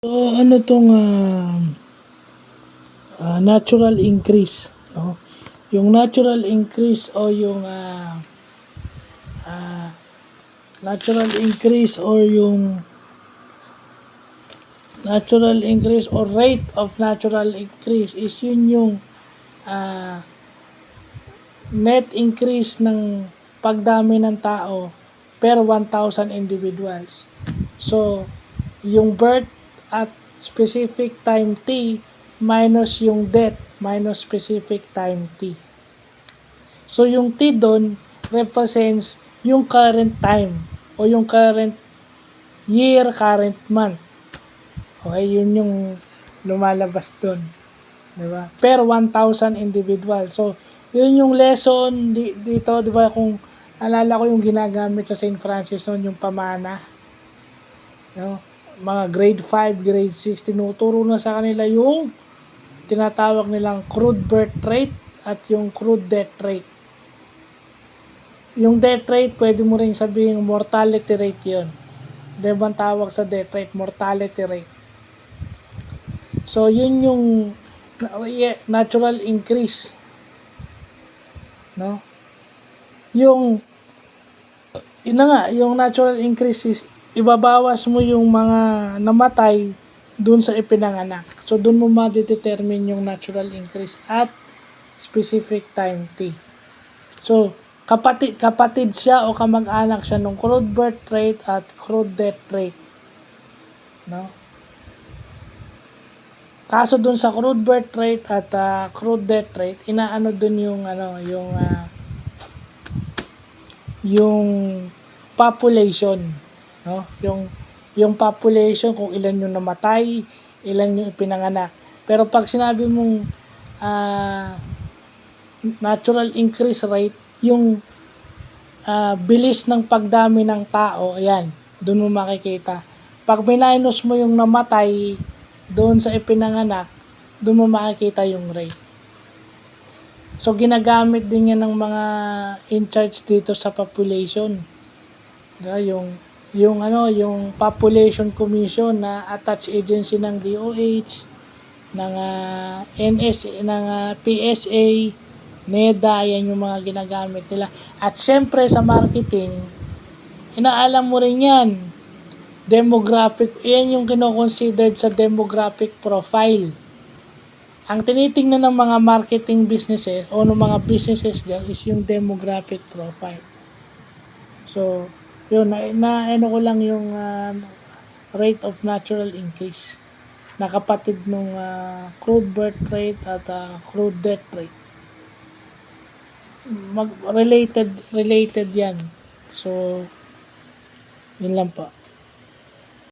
So, ano 'tong, natural increase, 'no? Yung natural increase o yung, natural increase or yung natural increase or rate of natural increase is yun yung, ah, net increase ng pagdami ng tao per 1,000 individuals. So, yung birth at specific time t minus yung death minus specific time t. So, yung t doon represents yung current time o yung current year, current month. Okay, yun yung lumalabas doon. Diba? Per 1,000 individual. So, yun yung lesson dito, diba, kung alala ko yung ginagamit sa St. Francis noon, yung pamana. No? Mga grade 5, grade 6, tinuturo na sa kanila yung tinatawag nilang crude birth rate at yung crude death rate. Yung death rate, pwede mo rin sabihin mortality rate yun. Diba ang tawag sa death rate? Mortality rate. So, yun yung natural increase. No? Yung natural increase is ibabawas mo yung mga namatay dun sa ipinanganak. So, dun mo ma-determine yung natural increase at specific time t. So, kapatid siya o kamag-anak siya ng crude birth rate at crude death rate. No? Kaso dun sa crude birth rate at crude death rate, inaano dun yung population, no? Yung population, kung ilan yung namatay, ilan yung ipinanganak. Pero pag sinabi mong natural increase rate, yung bilis ng pagdami ng tao, ayan, doon mo makikita. Pag minus mo yung namatay doon sa ipinanganak, doon mo makikita yung rate. So, ginagamit din yan ng mga in charge dito sa population. Yung population commission na attached agency ng DOH, ng PSA, NEDA, yan yung mga ginagamit nila. At syempre sa marketing, inaalam mo rin yan. Demographic, yan yung kino-considered sa demographic profile. Ang tinitingnan ng mga marketing businesses o ng mga businesses dyan is yung demographic profile. So, yun, ano ko lang yung rate of natural increase na kapatid nung crude birth rate at crude death rate. Related yan. So, yun lang po.